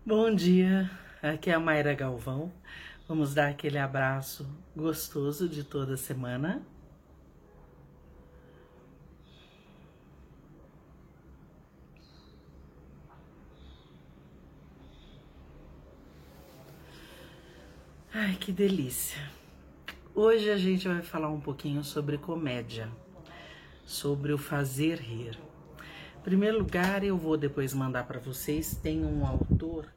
Bom dia, aqui é a Mayra Galvão. Vamos dar aquele abraço gostoso de toda semana. Ai, que delícia! Hoje a gente vai falar um pouquinho sobre comédia, sobre o fazer rir. Em primeiro lugar, eu vou depois mandar para vocês, tem um autor,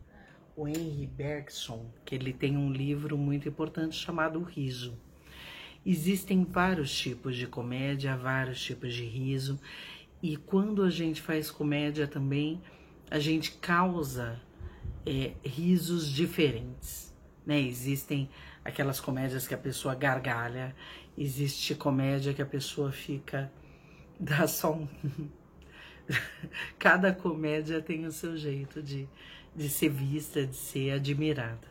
o Henri Bergson, que ele tem um livro muito importante chamado O Riso. Existem vários tipos de comédia, vários tipos de riso, e quando a gente faz comédia também, a gente causa risos diferentes, né? Existem aquelas comédias que a pessoa gargalha, existe comédia que a pessoa fica, dá só um... Cada comédia tem o seu jeito de ser vista, de ser admirada.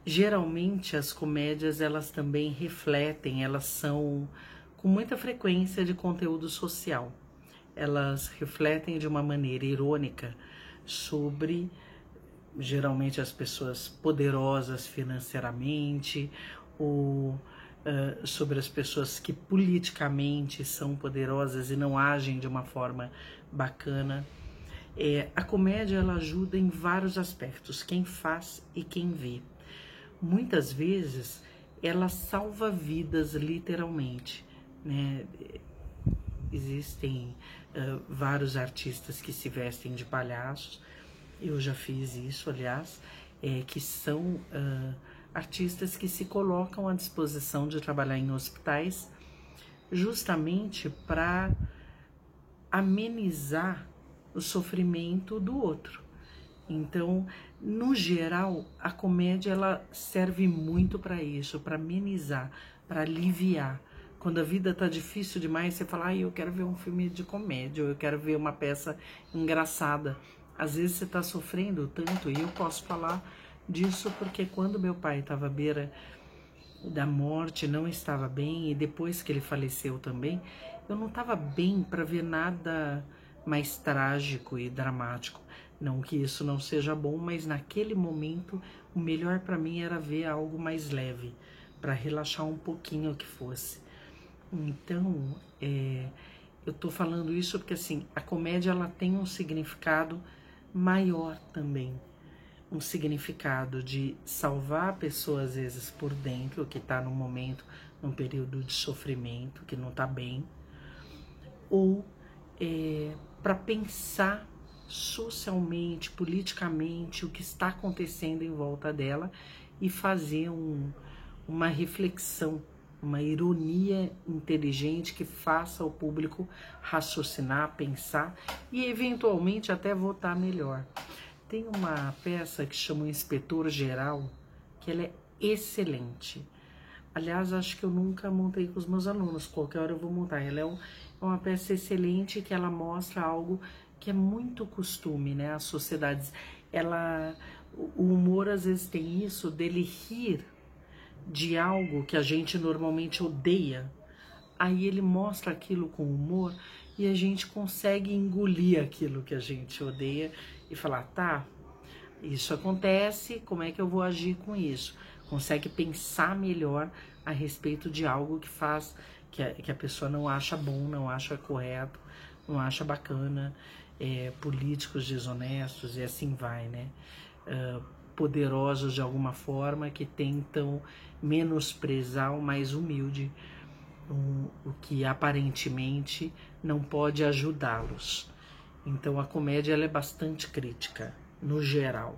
Geralmente as comédias elas também refletem, elas são com muita frequência de conteúdo social. Elas refletem de uma maneira irônica sobre geralmente as pessoas poderosas financeiramente ou sobre as pessoas que politicamente são poderosas e não agem de uma forma bacana. A comédia ela ajuda em vários aspectos, quem faz e quem vê. Muitas vezes ela salva vidas literalmente, né? Existem vários artistas que se vestem de palhaços, eu já fiz isso, aliás, que são artistas que se colocam à disposição de trabalhar em hospitais justamente para amenizar o sofrimento do outro. Então, no geral, a comédia ela serve muito para isso, para amenizar, para aliviar. Quando a vida tá difícil demais, você fala, eu quero ver um filme de comédia, ou eu quero ver uma peça engraçada. Às vezes você tá sofrendo tanto, e eu posso falar disso porque quando meu pai estava à beira da morte, não estava bem, e depois que ele faleceu também, eu não estava bem para ver nada mais trágico e dramático. Não que isso não seja bom, mas naquele momento o melhor para mim era ver algo mais leve, para relaxar um pouquinho que fosse. Então, eu tô falando isso porque assim, a comédia ela tem um significado maior também. Um significado de salvar a pessoa às vezes por dentro, que está num momento, num período de sofrimento, que não está bem, ou para pensar socialmente, politicamente, o que está acontecendo em volta dela e fazer uma reflexão, uma ironia inteligente que faça o público raciocinar, pensar e eventualmente até votar melhor. Tem uma peça que chama O Inspetor Geral, que ela é excelente. Aliás, acho que eu nunca montei com os meus alunos, qualquer hora eu vou montar. Ela é uma peça excelente que ela mostra algo que é muito costume, né? As sociedades, o humor às vezes tem isso dele rir de algo que a gente normalmente odeia. Aí ele mostra aquilo com humor e a gente consegue engolir aquilo que a gente odeia e falar, tá, isso acontece, como é que eu vou agir com isso? Consegue pensar melhor a respeito de algo que faz, que a pessoa não acha bom, não acha correto, não acha bacana, políticos desonestos e assim vai, né? Poderosos de alguma forma que tentam menosprezar o mais humilde, o que aparentemente não pode ajudá-los. Então a comédia ela é bastante crítica, no geral.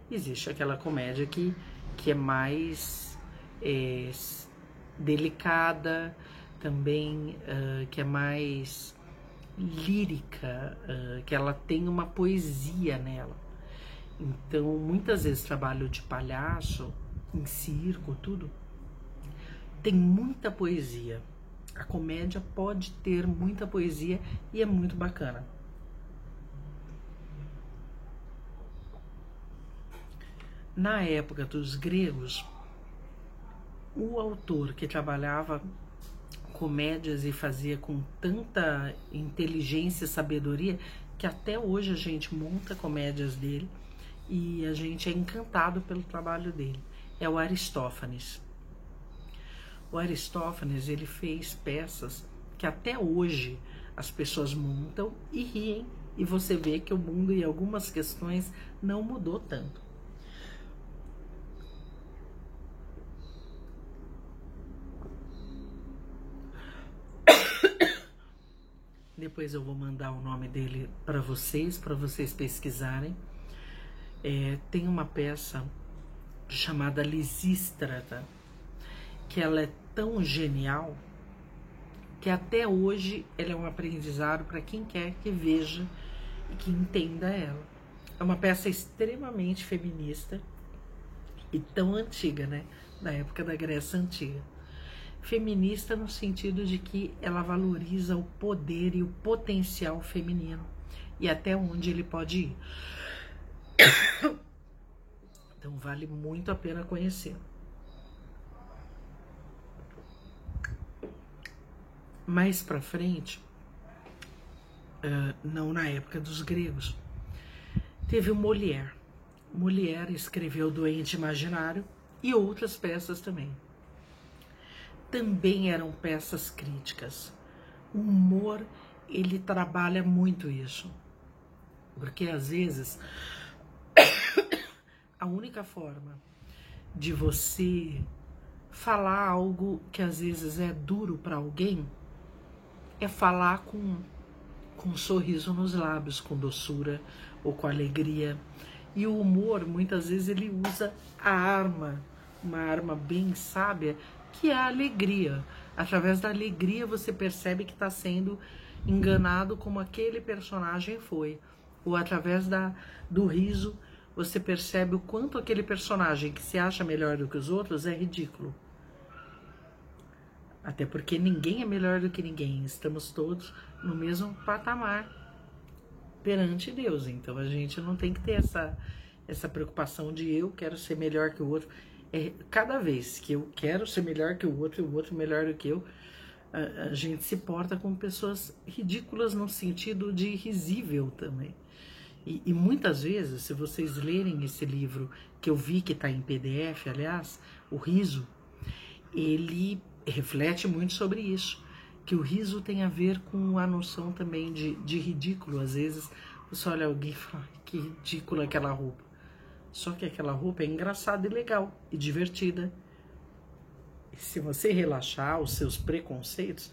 Existe aquela comédia que é mais delicada, também que é mais lírica, que ela tem uma poesia nela. Então, muitas vezes trabalho de palhaço, em circo, tudo, tem muita poesia. A comédia pode ter muita poesia e é muito bacana. Na época dos gregos, o autor que trabalhava comédias e fazia com tanta inteligência e sabedoria que até hoje a gente monta comédias dele, e a gente é encantado pelo trabalho dele. É o Aristófanes. O Aristófanes, ele fez peças que até hoje as pessoas montam e riem, e você vê que o mundo em algumas questões não mudou tanto. Depois eu vou mandar o nome dele para vocês pesquisarem. Tem uma peça chamada Lisístrata, que ela é tão genial que até hoje ela é um aprendizado para quem quer que veja e que entenda ela. É uma peça extremamente feminista e tão antiga, né? Da época da Grécia Antiga. Feminista no sentido de que ela valoriza o poder e o potencial feminino e até onde ele pode ir. Então vale muito a pena conhecer. Mais para frente, não na época dos gregos, teve o Molière. Molière escreveu Doente Imaginário e outras peças também. Também eram peças críticas. O humor, ele trabalha muito isso. Porque às vezes a única forma de você falar algo que às vezes é duro para alguém é falar com um sorriso nos lábios, com doçura ou com alegria. E o humor, muitas vezes, ele usa a arma, uma arma bem sábia, que é a alegria. Através da alegria você percebe que está sendo enganado como aquele personagem foi. Ou através do riso você percebe o quanto aquele personagem que se acha melhor do que os outros é ridículo. Até porque ninguém é melhor do que ninguém. Estamos todos no mesmo patamar perante Deus. Então a gente não tem que ter essa preocupação de eu quero ser melhor que o outro. Cada vez que eu quero ser melhor que o outro e o outro melhor do que eu, a gente se porta com pessoas ridículas no sentido de risível também. E muitas vezes, se vocês lerem esse livro, que eu vi que está em PDF, aliás, O Riso, ele reflete muito sobre isso, que o riso tem a ver com a noção também de ridículo. Às vezes você olha alguém e fala, que ridícula aquela roupa. Só que aquela roupa é engraçada e legal e divertida. E se você relaxar os seus preconceitos,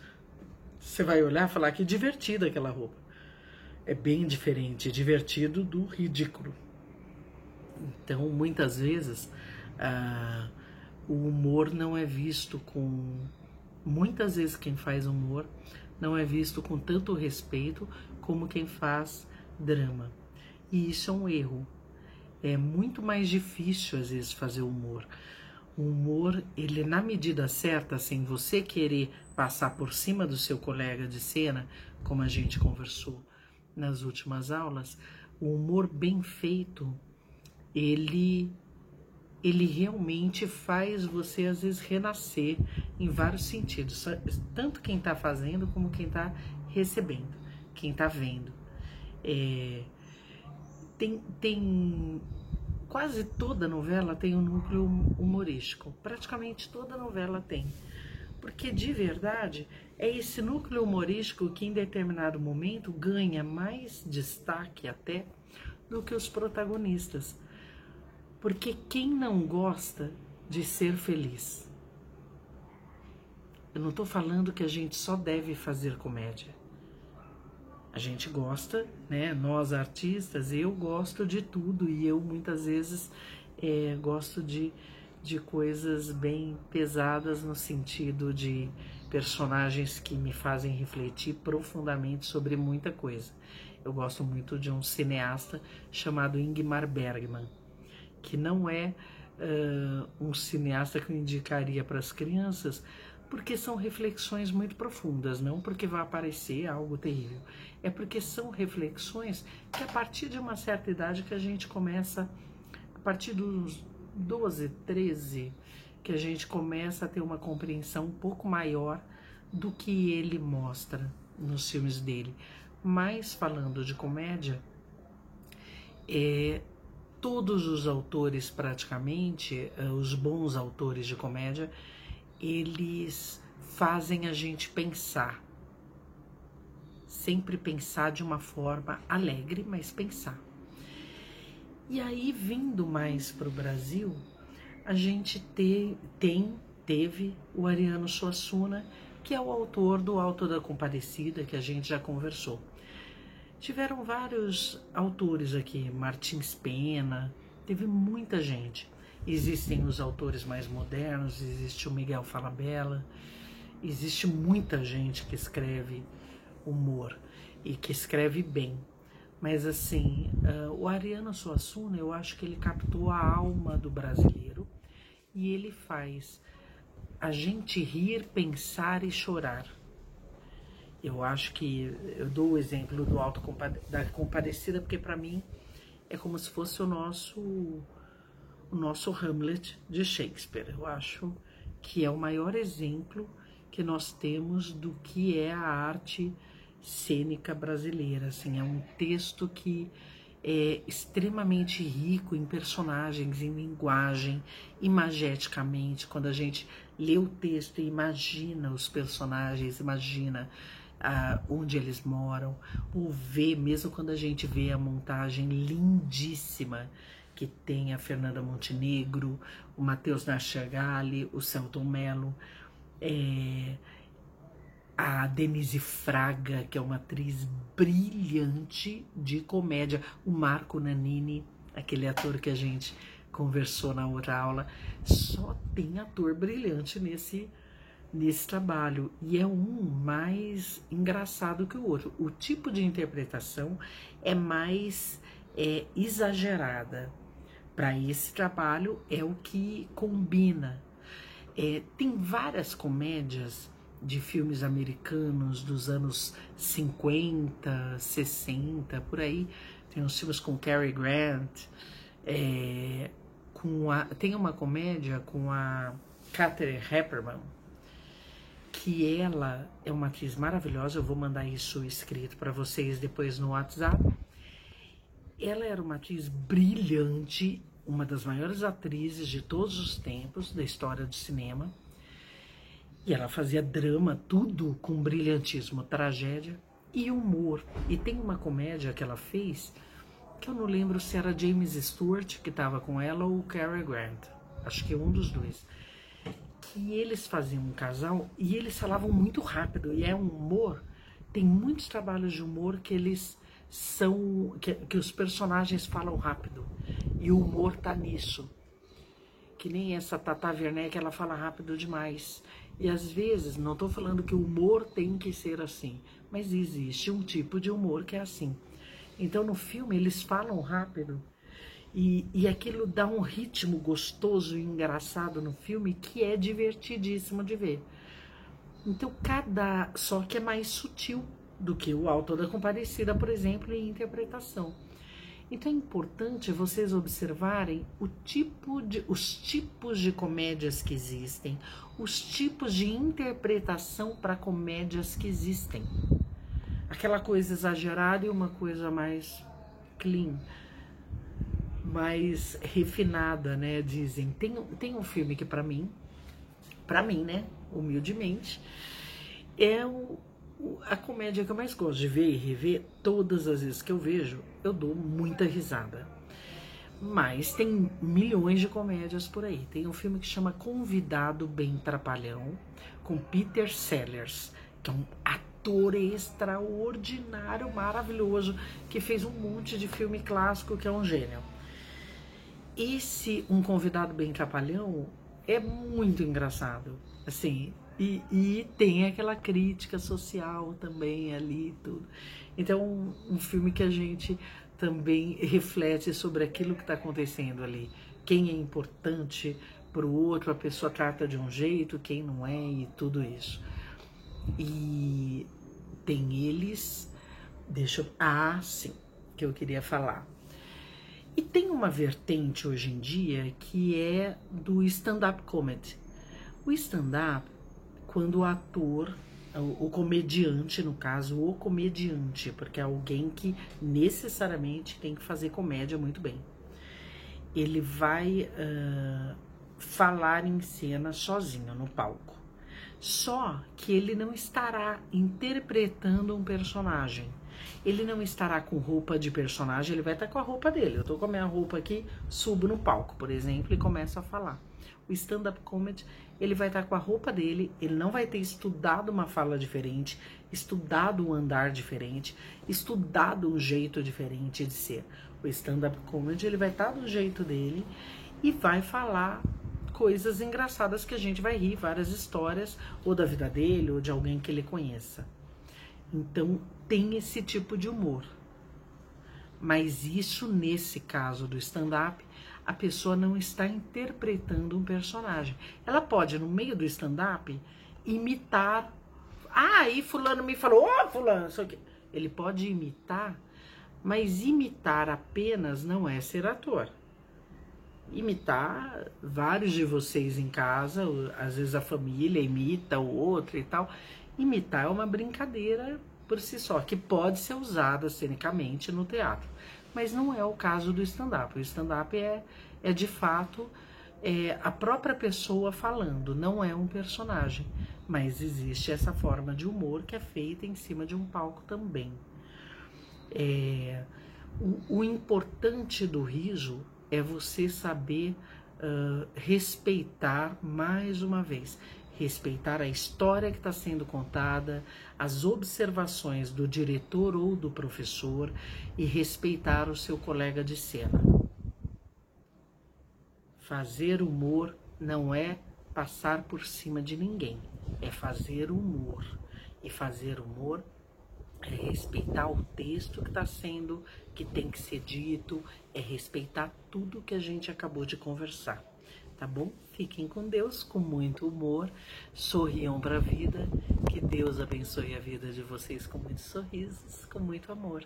você vai olhar e falar que divertida aquela roupa. É bem diferente, divertido do ridículo. Então, muitas vezes, o humor não é visto com... Muitas vezes quem faz humor não é visto com tanto respeito como quem faz drama. E isso é um erro. É muito mais difícil, às vezes, fazer humor. O humor, ele na medida certa, sem você querer passar por cima do seu colega de cena, como a gente conversou nas últimas aulas, o humor bem feito, ele realmente faz você, às vezes, renascer em vários sentidos. Tanto quem está fazendo, como quem está recebendo, quem está vendo. Tem quase toda novela tem um núcleo humorístico. Praticamente toda novela tem. Porque, de verdade, é esse núcleo humorístico que, em determinado momento, ganha mais destaque até do que os protagonistas. Porque quem não gosta de ser feliz? Eu não estou falando que a gente só deve fazer comédia. A gente gosta, né? Nós artistas, eu gosto de tudo e eu muitas vezes gosto de coisas bem pesadas no sentido de personagens que me fazem refletir profundamente sobre muita coisa. Eu gosto muito de um cineasta chamado Ingmar Bergman, que não é um cineasta que eu indicaria para as crianças, porque são reflexões muito profundas, não porque vai aparecer algo terrível. É porque são reflexões que a partir de uma certa idade que a gente começa, a partir dos 12, 13, que a gente começa a ter uma compreensão um pouco maior do que ele mostra nos filmes dele. Mas falando de comédia, todos os autores praticamente, os bons autores de comédia, eles fazem a gente pensar. Sempre pensar de uma forma alegre, mas pensar. E aí, vindo mais para o Brasil, a gente teve o Ariano Suassuna, que é o autor do Alto da Compadecida, que a gente já conversou. Tiveram vários autores aqui, Martins Pena, teve muita gente. Existem os autores mais modernos, existe o Miguel Falabella, existe muita gente que escreve humor e que escreve bem. Mas assim, o Ariano Suassuna, eu acho que ele captou a alma do brasileiro e ele faz a gente rir, pensar e chorar. Eu acho que eu dou o exemplo do Alto da Compadecida porque para mim é como se fosse o nosso Hamlet de Shakespeare. Eu acho que é o maior exemplo que nós temos do que é a arte cênica brasileira. Assim, é um texto que é extremamente rico em personagens, em linguagem, imageticamente. Quando a gente lê o texto e imagina os personagens, imagina onde eles moram, ou vê, mesmo quando a gente vê a montagem lindíssima que tem a Fernanda Montenegro, o Matheus Nachtergaele, o Selton Mello, a Denise Fraga, que é uma atriz brilhante de comédia, o Marco Nanini, aquele ator que a gente conversou na outra aula, só tem ator brilhante nesse trabalho, e é um mais engraçado que o outro. O tipo de interpretação é mais exagerada. Para esse trabalho é o que combina. Tem várias comédias de filmes americanos dos anos 50, 60, por aí. Tem uns filmes com Cary Grant, tem uma comédia com a Katharine Hepburn, que ela é uma atriz maravilhosa. Eu vou mandar isso escrito para vocês depois no WhatsApp. Ela era uma atriz brilhante, uma das maiores atrizes de todos os tempos da história do cinema. E ela fazia drama, tudo com brilhantismo, tragédia e humor. E tem uma comédia que ela fez, que eu não lembro se era James Stewart que estava com ela ou Cary Grant. Acho que um dos dois. Que eles faziam um casal e eles falavam muito rápido. E é um humor, tem muitos trabalhos de humor que eles são, que os personagens falam rápido. E o humor tá nisso. Que nem essa Tata Werneck, ela fala rápido demais. E às vezes, não estou falando que o humor tem que ser assim, mas existe um tipo de humor que é assim. Então no filme eles falam rápido e aquilo dá um ritmo gostoso e engraçado no filme que é divertidíssimo de ver. Então só que é mais sutil do que o Alto da Compadecida, por exemplo, em interpretação. Então é importante vocês observarem os tipos de comédias que existem, os tipos de interpretação para comédias que existem. Aquela coisa exagerada e uma coisa mais clean, mais refinada, né? Dizem. Tem um filme que para mim, né, humildemente, é a comédia que eu mais gosto de ver e rever. Todas as vezes que eu vejo, eu dou muita risada. Mas tem milhões de comédias por aí. Tem um filme que chama Convidado Bem Trapalhão, com Peter Sellers, que é um ator extraordinário, maravilhoso, que fez um monte de filme clássico, que é um gênio. Um Convidado Bem Trapalhão é muito engraçado, assim, e tem aquela crítica social também ali, tudo. Então, um filme que a gente também reflete sobre aquilo que está acontecendo ali. Quem é importante para o outro, a pessoa trata de um jeito, quem não é, e tudo isso. E tem eles, sim, que eu queria falar. E tem uma vertente hoje em dia que é do stand-up comedy. O stand-up, quando o ator, o comediante, no caso, o comediante, porque é alguém que necessariamente tem que fazer comédia muito bem. ele vai falar em cena sozinho no palco. Só que ele não estará interpretando um personagem. Ele não estará com roupa de personagem, ele vai estar com a roupa dele. Eu tô com a minha roupa aqui, subo no palco, por exemplo, e começo a falar. O stand-up comedy, ele vai estar com a roupa dele, ele não vai ter estudado uma fala diferente, estudado um andar diferente, estudado um jeito diferente de ser. O stand-up comedy, ele vai estar do jeito dele e vai falar coisas engraçadas que a gente vai rir, várias histórias, ou da vida dele, ou de alguém que ele conheça. Então, tem esse tipo de humor. Mas isso, nesse caso do stand-up, a pessoa não está interpretando um personagem. Ela pode, no meio do stand-up, imitar. Ah, aí fulano me falou, fulano, isso aqui. Ele pode imitar, mas imitar apenas não é ser ator. Imitar, vários de vocês em casa, às vezes a família imita o outro e tal. Imitar é uma brincadeira por si só, que pode ser usada cenicamente no teatro. Mas não é o caso do stand-up. O stand-up é de fato a própria pessoa falando, não é um personagem. Mas existe essa forma de humor que é feita em cima de um palco também. O importante do riso é você saber respeitar, mais uma vez, respeitar a história que está sendo contada, as observações do diretor ou do professor e respeitar o seu colega de cena. Fazer humor não é passar por cima de ninguém, é fazer humor. E fazer humor é respeitar o texto que está sendo, que tem que ser dito, é respeitar tudo que a gente acabou de conversar. Tá bom? Fiquem com Deus, com muito humor, sorriam para a vida, que Deus abençoe a vida de vocês com muitos sorrisos, com muito amor.